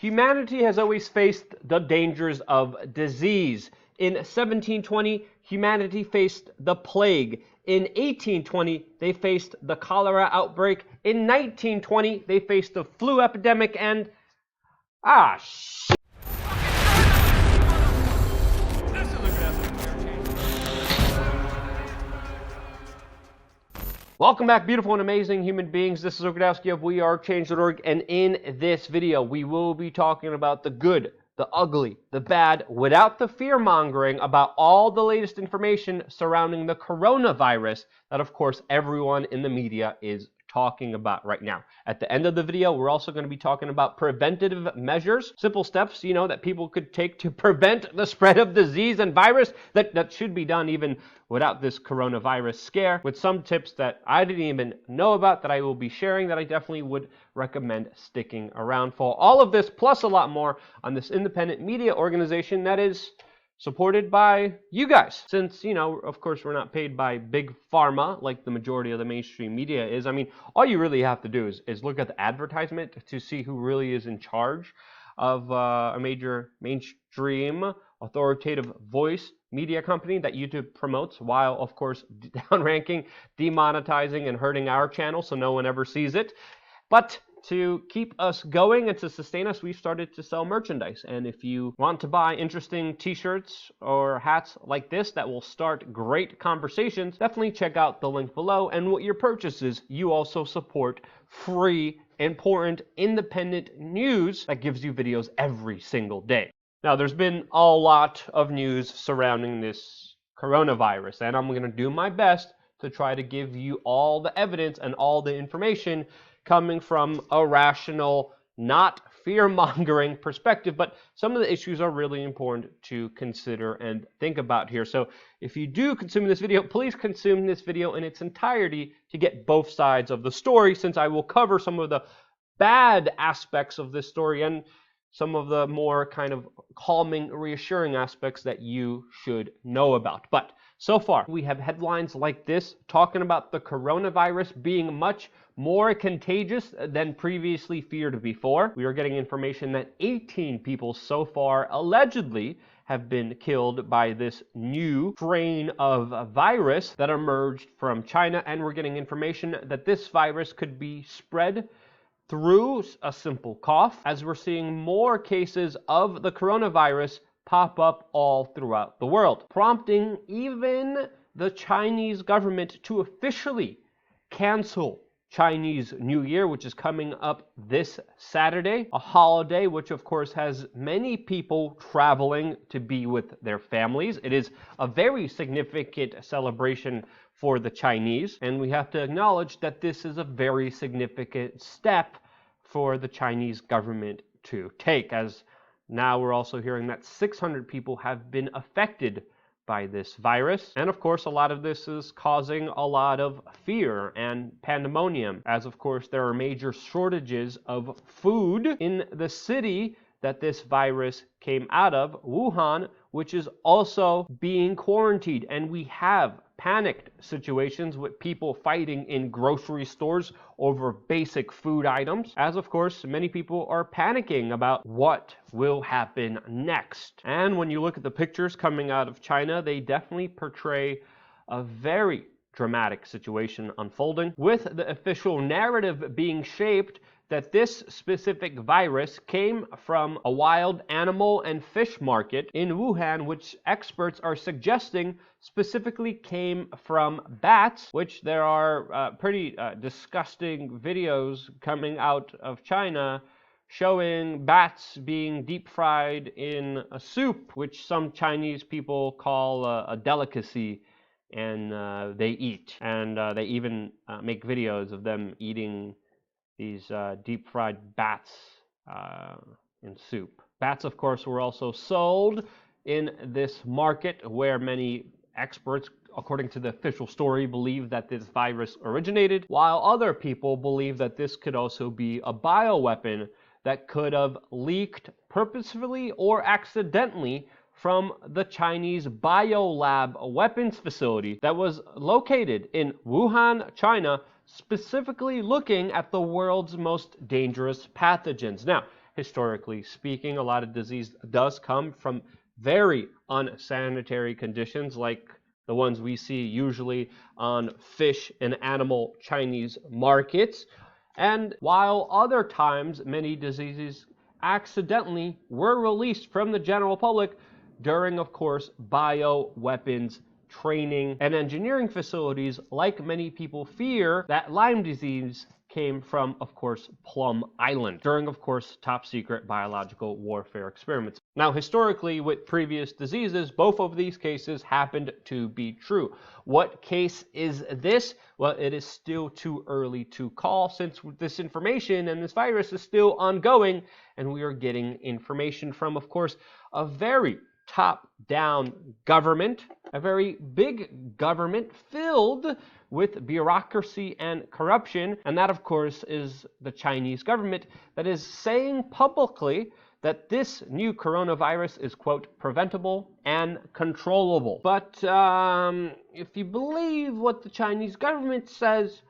Humanity has always faced the dangers of disease. In 1720, humanity faced the plague. In 1820, they faced the cholera outbreak. In 1920, they faced the flu epidemic, and Welcome back, beautiful and amazing human beings. This is Ogrodowski of WeAreChange.org, and in this video, we will be talking about the good, the ugly, the bad, without the fear-mongering about all the latest information surrounding the coronavirus that, of course, everyone in the media is talking about right now. At the end of the video, we're also going to be talking about preventative measures, simple steps, that people could take to prevent the spread of disease and virus that should be done even without this coronavirus scare, with some tips that I didn't even know about that I will be sharing that I definitely would recommend sticking around for. All of this plus a lot more on this independent media organization that is supported by you guys. Since, of course, we're not paid by big pharma like the majority of the mainstream media is. I mean, all you really have to do is look at the advertisement to see who really is in charge of a major mainstream authoritative voice media company that YouTube promotes, while, of course, downranking, demonetizing, and hurting our channel so no one ever sees it. But to keep us going and to sustain us, we've started to sell merchandise. And if you want to buy interesting t-shirts or hats like this that will start great conversations, definitely check out the link below. And with your purchases, you also support free, important, independent news that gives you videos every single day. Now, there's been a lot of news surrounding this coronavirus, and I'm going to do my best to try to give you all the evidence and all the information coming from a rational, not fear-mongering perspective, but some of the issues are really important to consider and think about here. So if you do consume this video, please consume this video in its entirety to get both sides of the story, since I will cover some of the bad aspects of this story and some of the more kind of calming, reassuring aspects that you should know about. But so far, we have headlines like this talking about the coronavirus being much more contagious than previously feared before. We are getting information that 18 people so far allegedly have been killed by this new strain of virus that emerged from China, and we're getting information that this virus could be spread through a simple cough, as we're seeing more cases of the coronavirus pop up all throughout the world, prompting even the Chinese government to officially cancel Chinese New Year, which is coming up this Saturday, a holiday which of course has many people traveling to be with their families. It is a very significant celebration for the Chinese, and we have to acknowledge that this is a very significant step for the Chinese government to take, as now we're also hearing that 600 people have been affected by this virus. And of course, a lot of this is causing a lot of fear and pandemonium, as of course there are major shortages of food in the city that this virus came out of, Wuhan, which is also being quarantined. And we have panicked situations with people fighting in grocery stores over basic food items, as of course many people are panicking about what will happen next. And when you look at the pictures coming out of China, they definitely portray a very dramatic situation unfolding, with the official narrative being shaped that this specific virus came from a wild animal and fish market in Wuhan, which experts are suggesting specifically came from bats, which there are pretty disgusting videos coming out of China showing bats being deep fried in a soup, which some Chinese people call a delicacy, and they eat. And they even make videos of them eating these deep fried bats in soup. Bats, of course, were also sold in this market where many experts, according to the official story, believe that this virus originated, while other people believe that this could also be a bioweapon that could have leaked purposefully or accidentally from the Chinese biolab weapons facility that was located in Wuhan, China, specifically looking at the world's most dangerous pathogens. Now, historically speaking. A lot of disease does come from very unsanitary conditions like the ones we see usually on fish and animal Chinese markets. And while other times many diseases accidentally were released from the general public during, of course, bioweapons training and engineering facilities, like many people fear that Lyme disease came from, of course, Plum Island during, of course, top secret biological warfare experiments. Now, historically, with previous diseases, both of these cases happened to be true. What case is this? Well, it is still too early to call since this information and this virus is still ongoing, and we are getting information from, of course, a very top-down government, a very big government filled with bureaucracy and corruption, and that, of course, is the Chinese government that is saying publicly that this new coronavirus is, quote, preventable and controllable. But if you believe what the Chinese government says,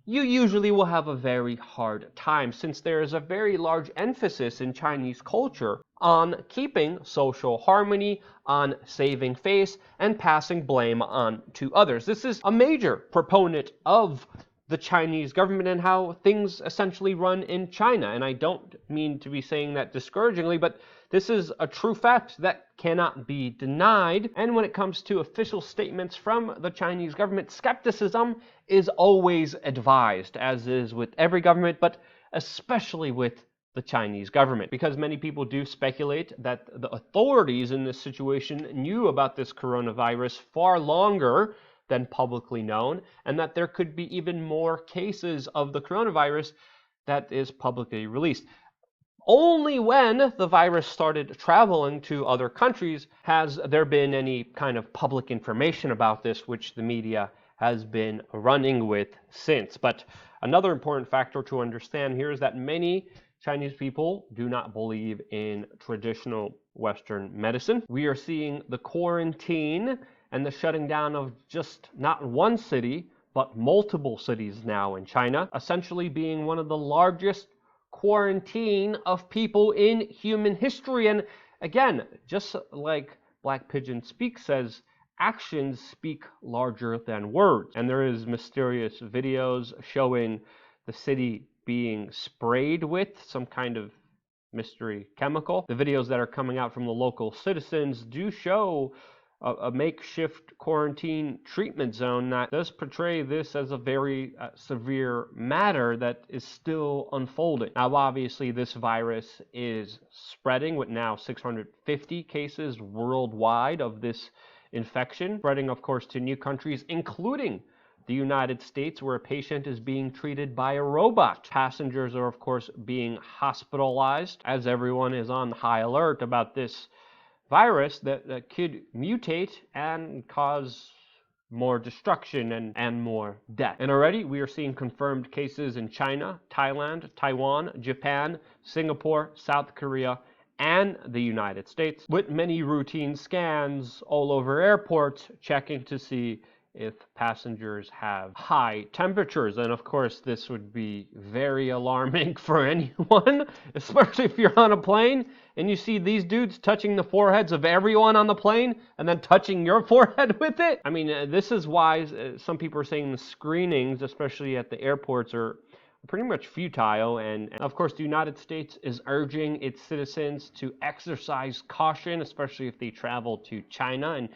you usually will have a very hard time, since there is a very large emphasis in Chinese culture on keeping social harmony, on saving face, and passing blame on to others. This is a major proponent of the Chinese government and how things essentially run in China. And I don't mean to be saying that discouragingly, but this is a true fact that cannot be denied. And when it comes to official statements from the Chinese government, skepticism is always advised, as is with every government, but especially with the Chinese government, because many people do speculate that the authorities in this situation knew about this coronavirus far longer than publicly known, and that there could be even more cases of the coronavirus that is publicly released. Only when the virus started traveling to other countries has there been any kind of public information about this, which the media has been running with since. But another important factor to understand here is that many Chinese people do not believe in traditional Western medicine. We are seeing the quarantine and the shutting down of just not one city, but multiple cities now in China, essentially being one of the largest quarantine of people in human history. And again, just like Black Pigeon Speak says, actions speak larger than words. And there is mysterious videos showing the city being sprayed with some kind of mystery chemical. The videos that are coming out from the local citizens do show a makeshift quarantine treatment zone that does portray this as a very severe matter that is still unfolding. Now, obviously, this virus is spreading with now 650 cases worldwide of this infection, spreading, of course, to new countries, including the United States, where a patient is being treated by a robot. Passengers are, of course, being hospitalized, as everyone is on high alert about this virus that could mutate and cause more destruction and more death. And already we are seeing confirmed cases in China, Thailand, Taiwan, Japan, Singapore, South Korea, and the United States, with many routine scans all over airports checking to see if passengers have high temperatures. And of course, this would be very alarming for anyone, especially if you're on a plane and you see these dudes touching the foreheads of everyone on the plane and then touching your forehead with it. I mean, this is why some people are saying the screenings, especially at the airports, are pretty much futile. And of course, the United States is urging its citizens to exercise caution, especially if they travel to China.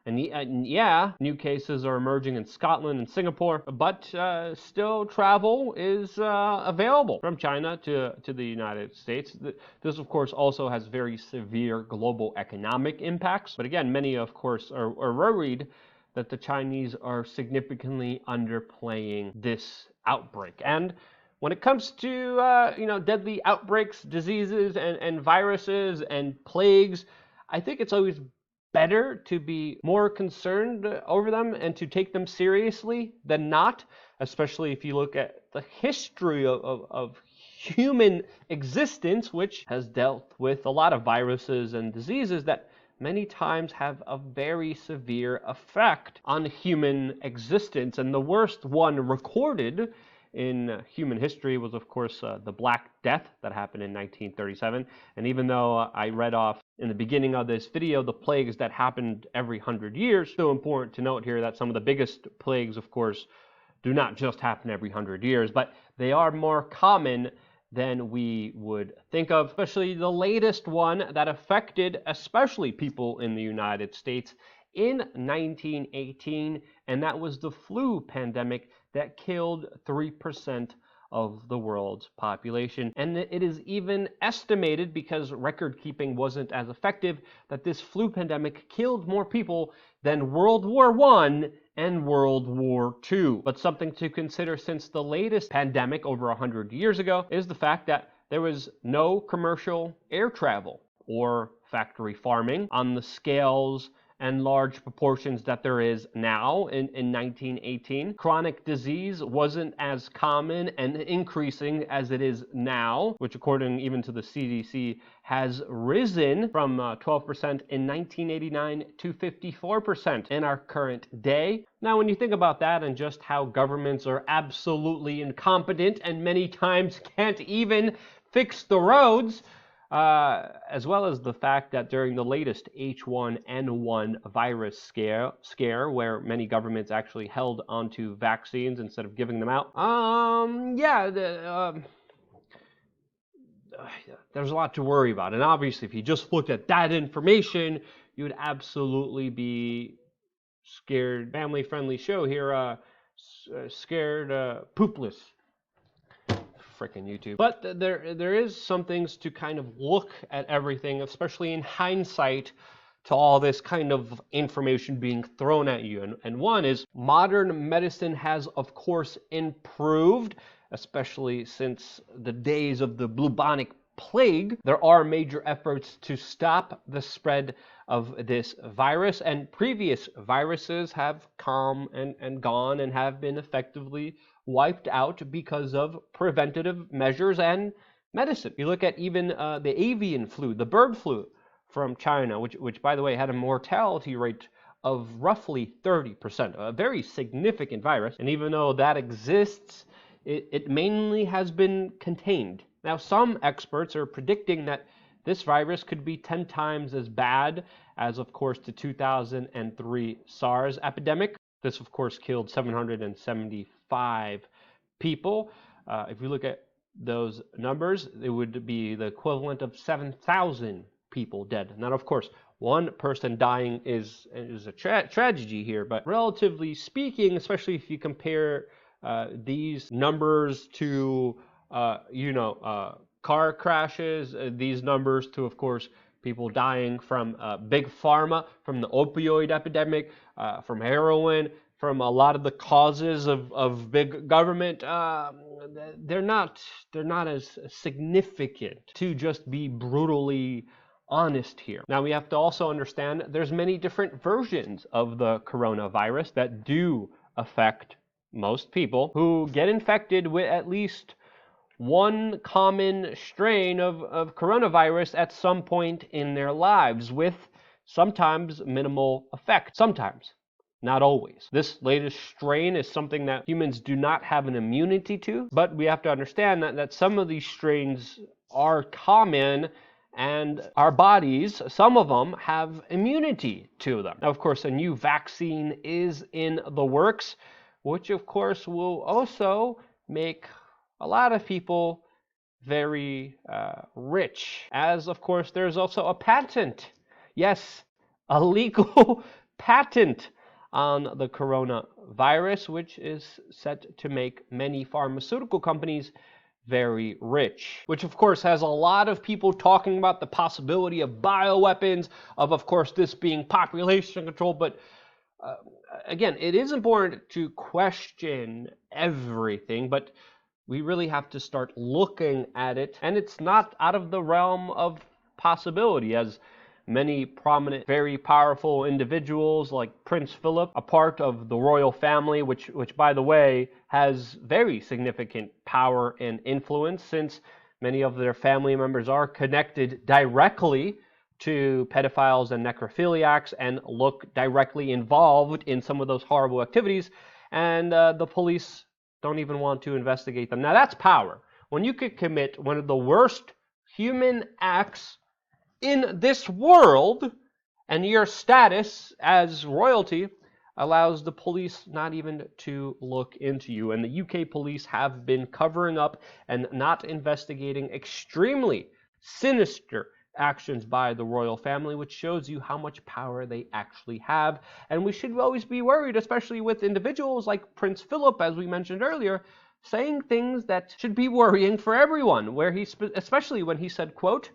And yeah, new cases are emerging in Scotland and Singapore, but still travel is available from China to the United States. This, of course, also has very severe global economic impacts. But again, many, of course, are worried that the Chinese are significantly underplaying this outbreak. And when it comes to deadly outbreaks, diseases, and viruses and plagues, I think it's always better to be more concerned over them and to take them seriously than not, especially if you look at the history of human existence, which has dealt with a lot of viruses and diseases that many times have a very severe effect on human existence. And the worst one recorded in human history was, of course, the Black Death that happened in 1937. And even though I read off in the beginning of this video the plagues that happened every 100 years, still important to note here that some of the biggest plagues, of course, do not just happen every 100 years, but they are more common than we would think of, especially the latest one that affected especially people in the United States in 1918, and that was the flu pandemic that killed 3% of the world's population. And it is even estimated, because record keeping wasn't as effective, that this flu pandemic killed more people than World War I and World War II. But something to consider since the latest pandemic over 100 years ago is the fact that there was no commercial air travel or factory farming on the scales and large proportions that there is now in 1918. Chronic disease wasn't as common and increasing as it is now, which according even to the CDC has risen from 12% in 1989 to 54% in our current day. Now, when you think about that and just how governments are absolutely incompetent and many times can't even fix the roads, as well as the fact that during the latest H1N1 virus scare, where many governments actually held onto vaccines instead of giving them out, there's a lot to worry about. And obviously, if you just looked at that information, you would absolutely be scared. Family-friendly show here, scared poopless. Freaking YouTube. But there is some things to kind of look at everything, especially in hindsight, to all this kind of information being thrown at you. And one is modern medicine has, of course, improved, especially since the days of the bubonic plague. There are major efforts to stop the spread of this virus, and previous viruses have come and gone and have been effectively wiped out because of preventative measures and medicine. You look at even the avian flu, the bird flu from China, which by the way had a mortality rate of roughly 30%, a very significant virus. And even though that exists, it mainly has been contained. Now, some experts are predicting that this virus could be 10 times as bad as, of course, the 2003 SARS epidemic. This, of course, killed 775 people. If you look at those numbers, it would be the equivalent of 7,000 people dead. Now, of course, one person dying is a tragedy here, but relatively speaking, especially if you compare these numbers to, car crashes, these numbers to, of course, people dying from big pharma, from the opioid epidemic, from heroin, from a lot of the causes of big government, they're not as significant, to just be brutally honest here. Now, we have to also understand there's many different versions of the coronavirus that do affect most people who get infected with at least one common strain of coronavirus at some point in their lives, with sometimes minimal effect. Sometimes, not always. This latest strain is something that humans do not have an immunity to, but we have to understand that some of these strains are common, and our bodies, some of them, have immunity to them. Now, of course, a new vaccine is in the works, which of course will also make a lot of people very rich, as of course there's also a patent, yes, a legal patent on the coronavirus, which is set to make many pharmaceutical companies very rich, which of course has a lot of people talking about the possibility of bioweapons, of course this being population control. But again, it is important to question everything, but we really have to start looking at it, and it's not out of the realm of possibility, as many prominent, very powerful individuals like Prince Philip, a part of the royal family, which by the way has very significant power and influence, since many of their family members are connected directly to pedophiles and necrophiliacs and look directly involved in some of those horrible activities. And the police don't even want to investigate them. Now that's power. When you could commit one of the worst human acts in this world, and your status as royalty allows the police not even to look into you. And the UK police have been covering up and not investigating extremely sinister actions by the royal family, which shows you how much power they actually have. And we should always be worried, especially with individuals like Prince Philip, as we mentioned earlier, saying things that should be worrying for everyone, where especially when he said, quote,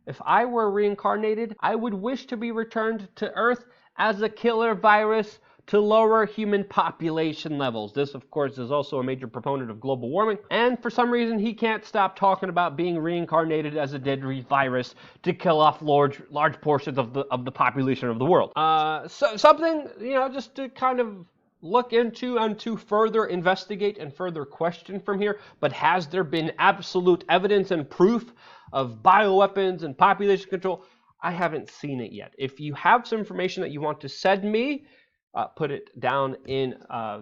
"If I were reincarnated, I would wish to be returned to Earth as a killer virus to lower human population levels." This, of course, is also a major proponent of global warming. And for some reason, he can't stop talking about being reincarnated as a deadly virus to kill off large portions of the population of the world. So something, just to kind of look into and to further investigate and further question from here. But has there been absolute evidence and proof of bioweapons and population control? I haven't seen it yet. If you have some information that you want to send me, put it down in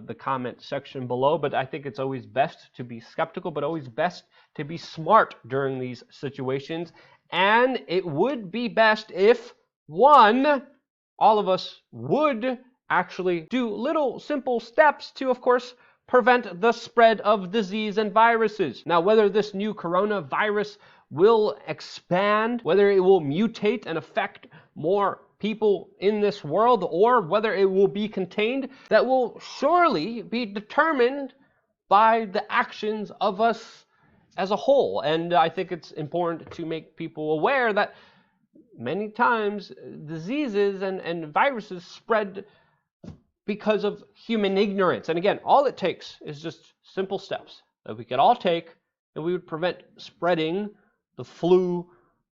the comment section below. But I think it's always best to be skeptical, but always best to be smart during these situations. And it would be best if, one, all of us would actually do little simple steps to, of course, prevent the spread of disease and viruses. Now, whether this new coronavirus will expand, whether it will mutate and affect more people in this world, or whether it will be contained, that will surely be determined by the actions of us as a whole. And I think it's important to make people aware that many times diseases and viruses spread because of human ignorance. And again, all it takes is just simple steps that we could all take, and we would prevent spreading the flu,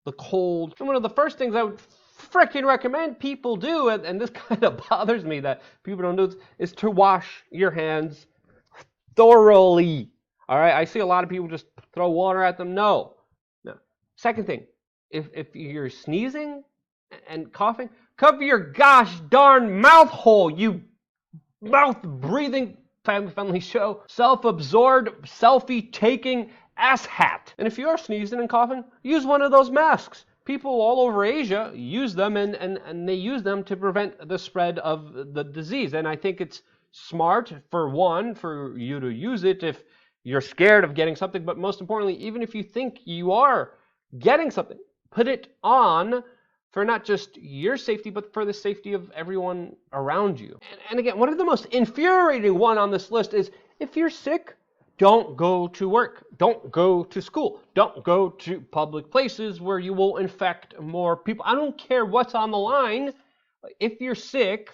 the cold. And one of the first things I would freaking recommend people do, and this kind of bothers me that people don't do, is to wash your hands thoroughly. All right, I see a lot of people just throw water at them. No. Second thing, if you're sneezing and coughing, cover your gosh darn mouth hole, you mouth-breathing, family-friendly show, self-absorbed, selfie-taking asshat. And if you are sneezing and coughing, use one of those masks. People all over Asia use them, and they use them to prevent the spread of the disease. And I think it's smart, for one, for you to use it if you're scared of getting something, but most importantly, even if you think you are getting something, put it on for not just your safety, but for the safety of everyone around you. And again, one of the most infuriating one on this list is, if you're sick, don't go to work, don't go to school, don't go to public places where you will infect more people. I don't care what's on the line. If you're sick,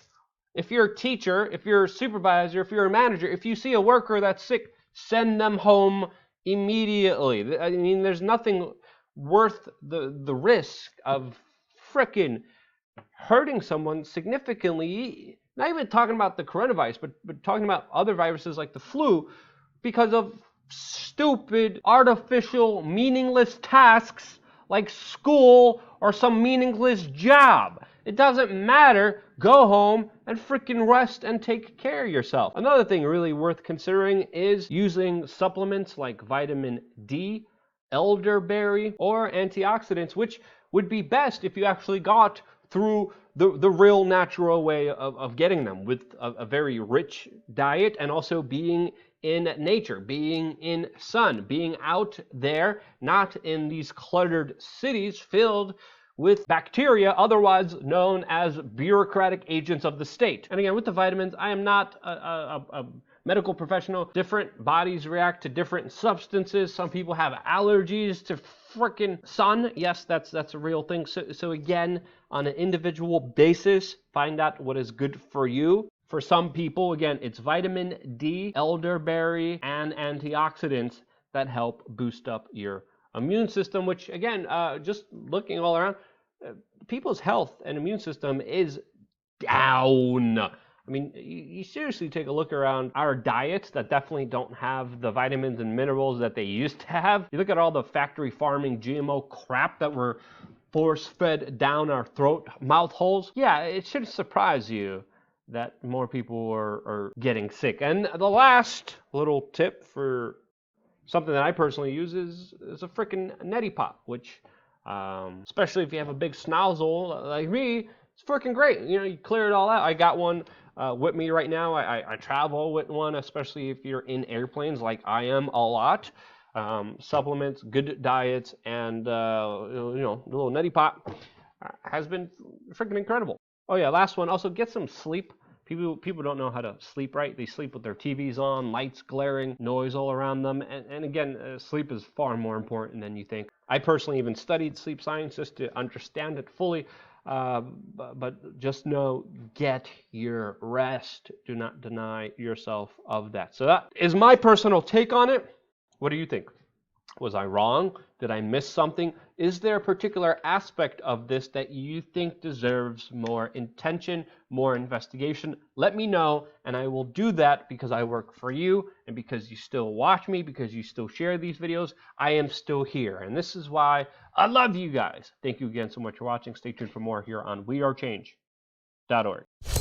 if you're a teacher, if you're a supervisor, if you're a manager, if you see a worker that's sick, send them home immediately. I mean, there's nothing worth the risk of frickin' hurting someone significantly, not even talking about the coronavirus, but talking about other viruses like the flu, because of stupid, artificial, meaningless tasks like school or some meaningless job. It doesn't matter. Go home and frickin' rest and take care of yourself. Another thing really worth considering is using supplements like vitamin D, elderberry, or antioxidants, which would be best if you actually got through the real natural way of getting them, with a very rich diet, and also being in nature, being in sun, being out there, not in these cluttered cities filled with bacteria, otherwise known as bureaucratic agents of the state. And again, with the vitamins, I am not a medical professional. Different bodies react to different substances. Some people have allergies to frickin' sun. Yes, that's a real thing. So again, on an individual basis, find out what is good for you. For some people, again, it's vitamin D, elderberry, and antioxidants that help boost up your immune system, which again, just looking all around, people's health and immune system is down. I mean, you seriously take a look around our diets that definitely don't have the vitamins and minerals that they used to have. You look at all the factory farming GMO crap that we're force-fed down our throat, mouth holes. Yeah, it should surprise you that more people are getting sick. And the last little tip for something that I personally use is a freaking neti pot, which, especially if you have a big snozzle like me, it's freaking great. You know, you clear it all out. I got one with me right now. I travel with one, especially if you're in airplanes like I am a lot. Supplements, good diets, and you know, the little neti pot has been freaking incredible. Oh yeah, last one. Also, get some sleep. People don't know how to sleep right. They sleep with their TVs on, lights glaring, noise all around them. And again, sleep is far more important than you think. I personally even studied sleep sciences to understand it fully. But just know, get your rest. Do not deny yourself of that. So that is my personal take on it. What do you think? Was I wrong? Did I miss something? Is there a particular aspect of this that you think deserves more attention, more investigation? Let me know, and I will do that because I work for you and because you still watch me, because you still share these videos. I am still here, and this is why I love you guys. Thank you again so much for watching. Stay tuned for more here on wearechange.org.